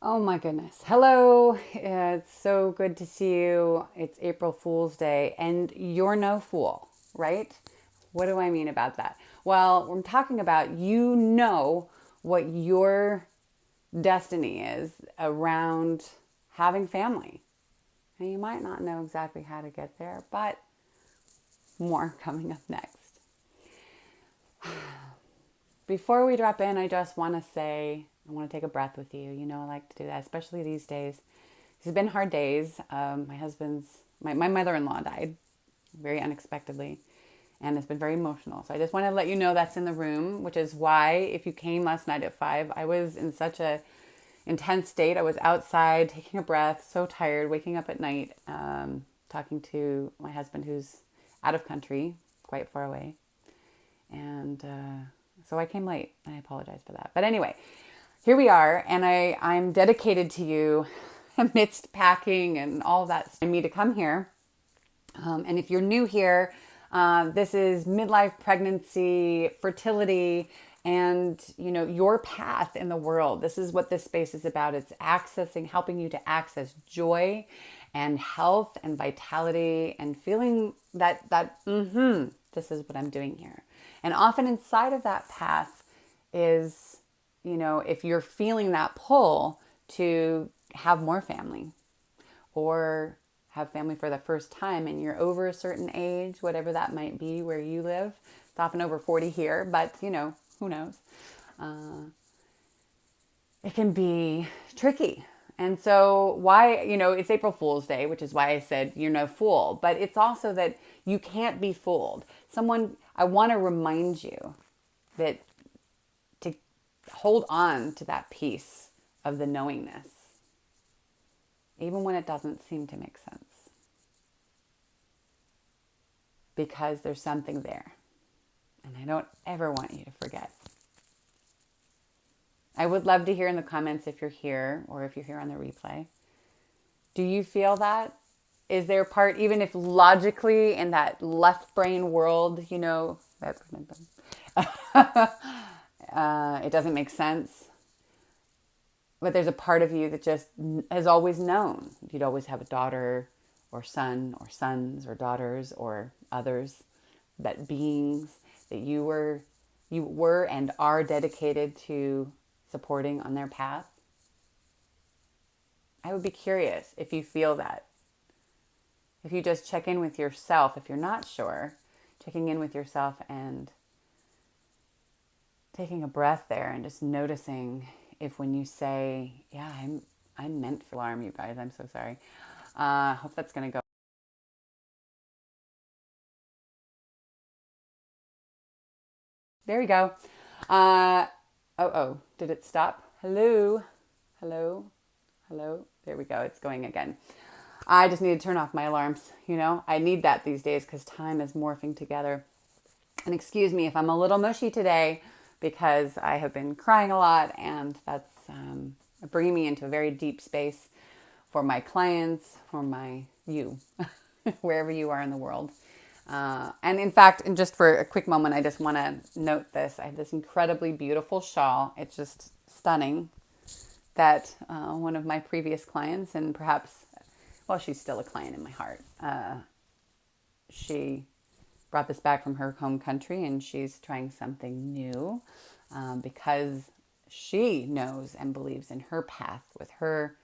Oh my goodness. Hello. It's so good to see you. It's April Fool's Day, and you're no fool, right? What do I mean about that? Well, I'm talking about what your destiny is around having family. And you might not know exactly how to get there, but more coming up next. Before we drop in, I just want to say, I want to take a breath with you. You know, I like to do that, especially these days. It's been hard days. My mother-in-law died very unexpectedly, and it's been very emotional. So I just want to let you know that's in the room, which is why if you came last night at 5, I was in such a intense state. I was outside taking a breath, so tired, waking up at night, talking to my husband who's out of country, quite far away. And so I came late. I apologize for that. But anyway, here we are, and I'm dedicated to you amidst packing and all of that. And me to come here. And if you're new here, this is midlife, pregnancy, fertility, and your path in the world. This is what this space is about. It's helping you to access joy and health and vitality and feeling this is what I'm doing here. And often inside of that path is, if you're feeling that pull to have more family or have family for the first time and you're over a certain age, whatever that might be where you live. It's often over 40 here, but who knows? It can be tricky. And so it's April Fool's Day, which is why I said you're no fool, but it's also that you can't be fooled. I want to remind you that to hold on to that piece of the knowingness, even when it doesn't seem to make sense, because there's something there. And I don't ever want you to forget. I would love to hear in the comments if you're here or if you're here on the replay. Do you feel that? Is there a part, even if logically in that left brain world, that's it doesn't make sense, but there's a part of you that just has always known. You'd always have a daughter or son or sons or daughters or others, that beings that you were and are dedicated to supporting on their path. I would be curious if you feel that. If you just check in with yourself, if you're not sure, checking in with yourself and taking a breath there and just noticing if when you say, yeah, I'm meant for alarm, you guys, I'm so sorry. Hope that's going to go. There we go. Did it stop? Hello? Hello? Hello? There we go. It's going again. I just need to turn off my alarms. I need that these days because time is morphing together. And excuse me if I'm a little mushy today because I have been crying a lot, and that's bringing me into a very deep space for my clients, for you, wherever you are in the world. And in fact, and just for a quick moment, I just want to note this. I have this incredibly beautiful shawl. It's just stunning that one of my previous clients, and perhaps, well, she's still a client in my heart. She brought this back from her home country, and she's trying something new because she knows and believes in her path with her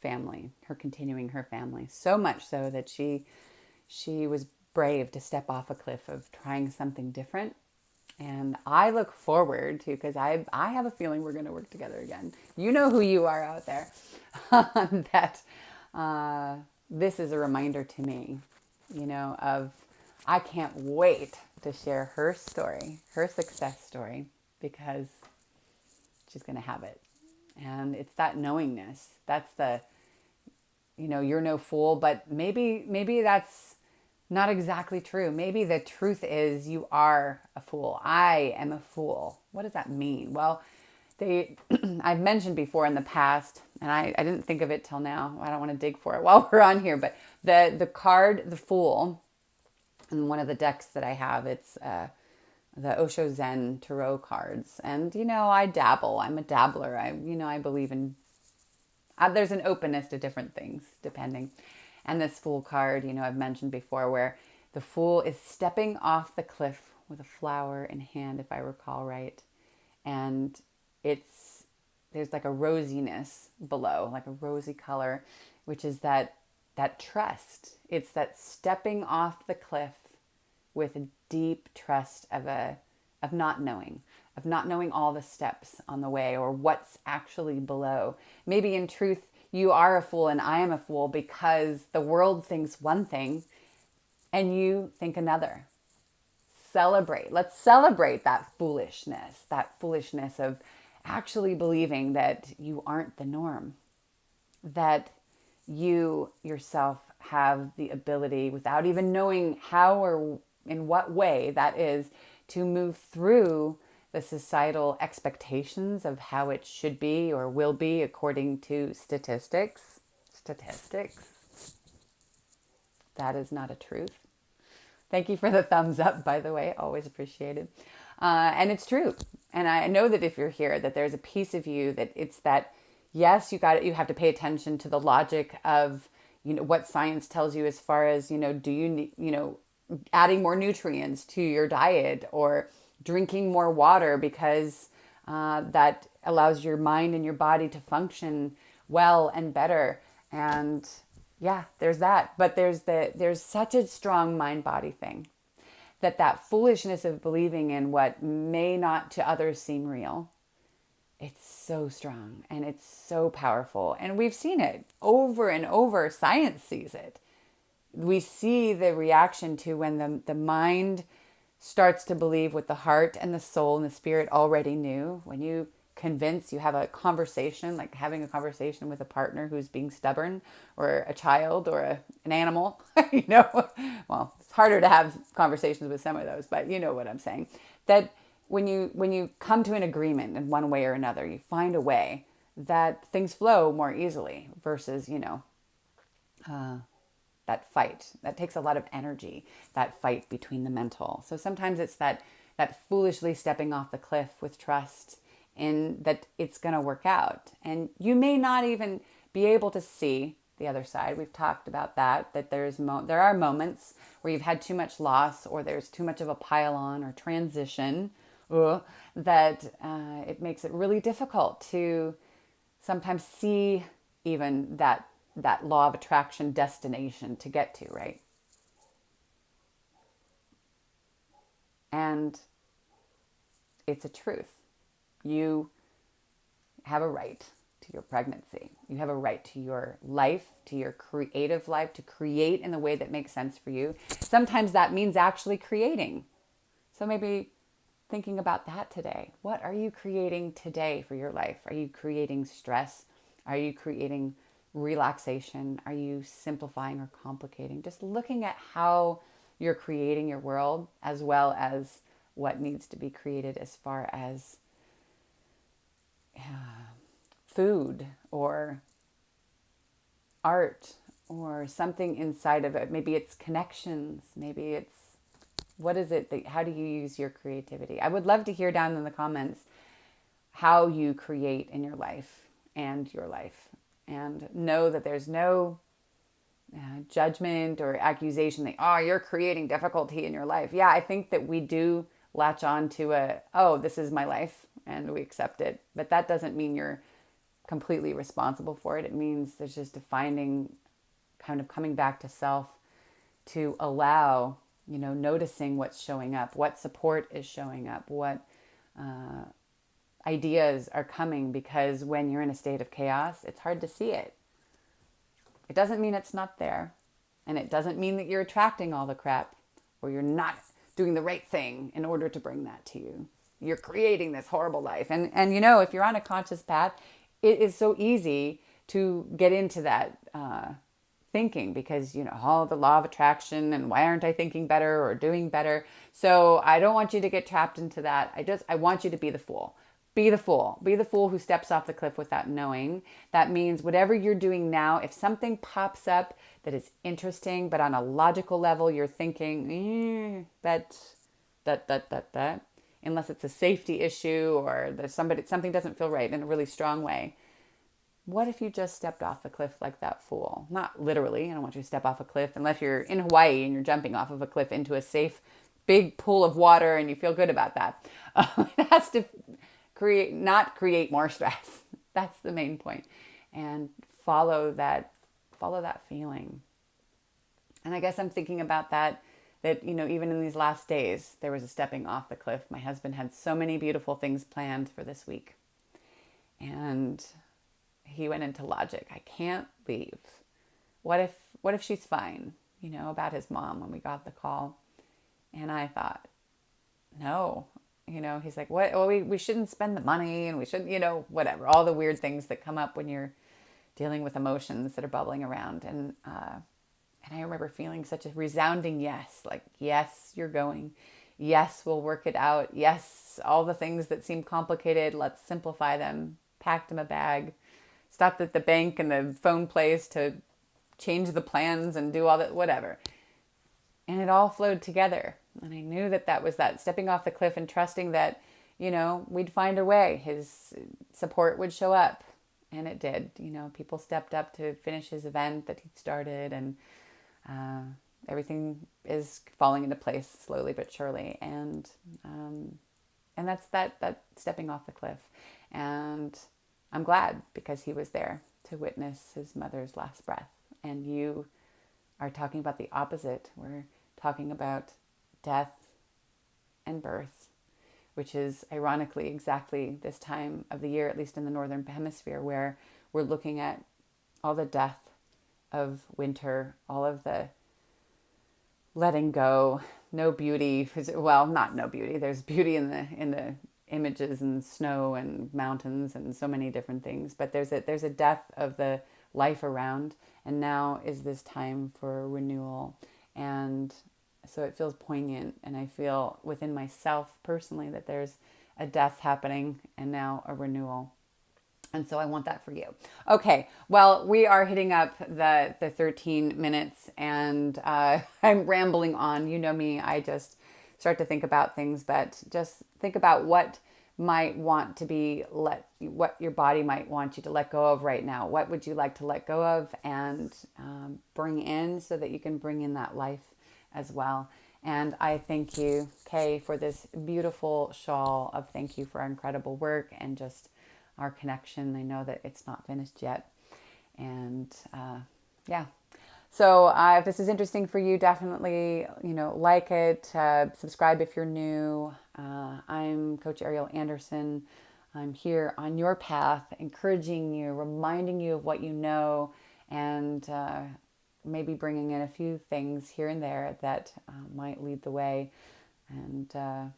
family, her continuing her family, so much so that she was brave to step off a cliff of trying something different. And I look forward to, because I have a feeling we're going to work together again. You know who you are out there. That this is a reminder to me, of I can't wait to share her story, her success story, because she's going to have it. And it's that knowingness. That's the, you're no fool, but maybe that's not exactly true. Maybe the truth is you are a fool. I am a fool. What does that mean? Well, I've mentioned before in the past, and I didn't think of it till now. I don't want to dig for it while we're on here, but the card, the Fool, and one of the decks that I have, it's the Osho Zen Tarot cards. And, I dabble. I'm a dabbler. I believe in There's an openness to different things depending. And this Fool card, I've mentioned before, where the Fool is stepping off the cliff with a flower in hand, if I recall right. And there's like a rosiness below, like a rosy color, which is that trust. It's that stepping off the cliff with a deep trust of not knowing all the steps on the way or what's actually below. Maybe in truth, you are a fool and I am a fool because the world thinks one thing and you think another. Celebrate. Let's celebrate that foolishness of actually believing that you aren't the norm, that you yourself have the ability, without even knowing how or in what way that is, to move through the societal expectations of how it should be or will be according to statistics. Statistics. That is not a truth. Thank you for the thumbs up, by the way. Always appreciated. And it's true. And I know that if you're here, that there's a piece of you that it's that, yes, you have to pay attention to the logic of, what science tells you as far as, do you need, adding more nutrients to your diet or drinking more water because that allows your mind and your body to function well and better. And yeah, there's that. But there's such a strong mind-body thing that foolishness of believing in what may not to others seem real. It's so strong and it's so powerful. And we've seen it over and over. Science sees it. We see the reaction to when the mind starts to believe what the heart and the soul and the spirit already knew. When you have a conversation, like having a conversation with a partner who's being stubborn, or a child, or an animal, well, it's harder to have conversations with some of those, but you know what I'm saying. That when you come to an agreement in one way or another, you find a way that things flow more easily versus, that fight. That takes a lot of energy, that fight between the mental. So sometimes it's that foolishly stepping off the cliff with trust in that it's going to work out. And you may not even be able to see the other side. We've talked about that there are moments where you've had too much loss or there's too much of a pile on or transition, that it makes it really difficult to sometimes see even that law of attraction destination to get to, right? And it's a truth. You have a right to your pregnancy. You have a right to your life, to your creative life, to create in the way that makes sense for you. Sometimes that means actually creating. So maybe thinking about that today. What are you creating today for your life? Are you creating stress? Are you creating relaxation? Are you simplifying or complicating? Just looking at how you're creating your world, as well as what needs to be created as far as food or art or something inside of it. Maybe it's connections. Maybe it's, what is it how do you use your creativity? I would love to hear down in the comments how you create in your life and your life. And know that there's no judgment or accusation that, you're creating difficulty in your life. Yeah, I think that we do latch on to this is my life, and we accept it. But that doesn't mean you're completely responsible for it. It means there's just a finding, kind of coming back to self, to allow, noticing what's showing up, what support is showing up, what ideas are coming, because when you're in a state of chaos, it's hard to see it. It doesn't mean it's not there. And it doesn't mean that you're attracting all the crap or you're not doing the right thing in order to bring that to you. You're creating this horrible life. And if you're on a conscious path, it is so easy to get into that thinking because, the law of attraction and why aren't I thinking better or doing better? So I don't want you to get trapped into that. I want you to be the fool. Be the fool. Be the fool who steps off the cliff without knowing. That means whatever you're doing now, if something pops up that is interesting, but on a logical level, you're thinking, that, unless it's a safety issue or there's something doesn't feel right in a really strong way, What if you just stepped off the cliff like that fool? Not literally. I don't want you to step off a cliff unless you're in Hawaii and you're jumping off of a cliff into a safe, big pool of water and you feel good about that. It has to not create more stress. That's the main point. And follow that feeling. And I guess I'm thinking about that, even in these last days, there was a stepping off the cliff. My husband had so many beautiful things planned for this week. And he went into logic. I can't leave. What if she's fine? About his mom when we got the call. And I thought, no. He's like, what? Well, we shouldn't spend the money and we shouldn't, whatever. All the weird things that come up when you're dealing with emotions that are bubbling around. And I remember feeling such a resounding yes, like, yes, you're going. Yes, we'll work it out. Yes, all the things that seem complicated, let's simplify them. Packed him a bag. Stopped at the bank and the phone place to change the plans and do all that, whatever. And it all flowed together. And I knew that was that stepping off the cliff and trusting that, we'd find a way. His support would show up. And it did. People stepped up to finish his event that he'd started, and everything is falling into place slowly but surely. And that's that stepping off the cliff. And I'm glad because he was there to witness his mother's last breath. And you are talking about the opposite. We're talking about death and birth, which is ironically exactly this time of the year, at least in the Northern Hemisphere, where we're looking at all the death of winter, all of the letting go, no beauty. Well, not no beauty. There's beauty in the images and snow and mountains and so many different things. But there's a death of the life around, and now is this time for renewal. And so it feels poignant, and I feel within myself personally that there's a death happening and now a renewal. And so I want that for you. Okay, well, we are hitting up the 13 minutes, and I'm rambling on. You know me, I just start to think about things, but just think about what might want to be what your body might want you to let go of right now. What would you like to let go of and bring in so that you can bring in that life as well. And I thank you, Kay, for this beautiful shawl of thank you for our incredible work and just our connection. I know that it's not finished yet. And yeah. So if this is interesting for you, definitely, like it, subscribe if you're new. I'm Coach Ariel Anderson. I'm here on your path, encouraging you, reminding you of what you know, and maybe bringing in a few things here and there that might lead the way. And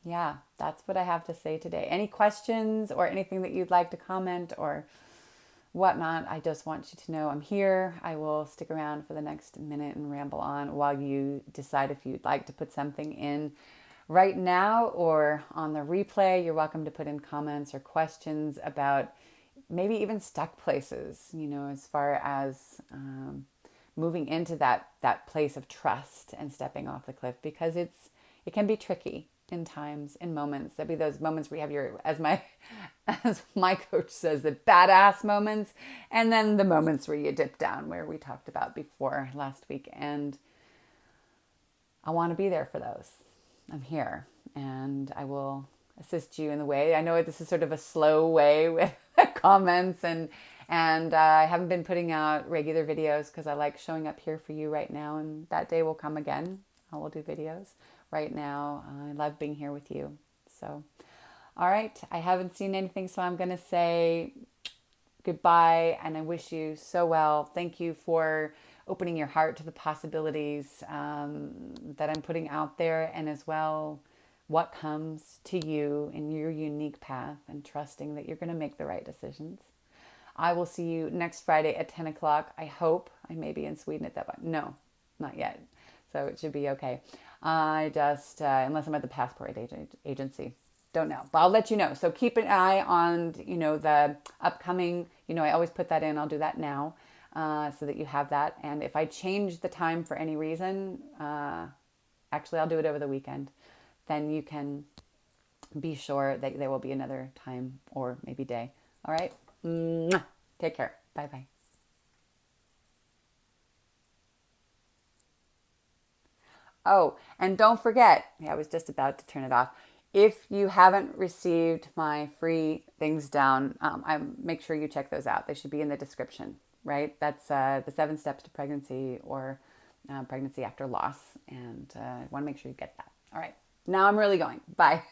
yeah, that's what I have to say today. Any questions or anything that you'd like to comment or whatnot, I just want you to know I'm here. I will stick around for the next minute and ramble on while you decide if you'd like to put something in right now or on the replay. You're welcome to put in comments or questions about maybe even stuck places, as far as moving into that place of trust and stepping off the cliff, because it can be tricky in times, in moments. There'll be those moments where you have as my coach says, the badass moments, and then the moments where you dip down, where we talked about before last week. And I want to be there for those. I'm here, and I will assist you in the way. I know this is sort of a slow way with comments, and I haven't been putting out regular videos because I like showing up here for you right now, and that day will come again. I will do videos. Right now, I love being here with you. So, all right, I haven't seen anything, so I'm going to say goodbye, and I wish you so well. Thank you for opening your heart to the possibilities that I'm putting out there, and as well what comes to you in your unique path, and trusting that you're going to make the right decisions. I will see you next Friday at 10 o'clock. I hope. I may be in Sweden at that point. No, not yet. So it should be okay. I just, unless I'm at the passport agency, don't know. But I'll let you know. So keep an eye on, the upcoming, I always put that in. I'll do that now so that you have that. And if I change the time for any reason, actually I'll do it over the weekend. Then you can be sure that there will be another time or maybe day. All right? Mwah. Take care. Bye bye. Oh, and don't forget, yeah, I was just about to turn it off. If you haven't received my free things down, I make sure you check those out. They should be in the description, right? That's the 7 steps to pregnancy or pregnancy after loss. And I want to make sure you get that. All right. Now I'm really going. Bye.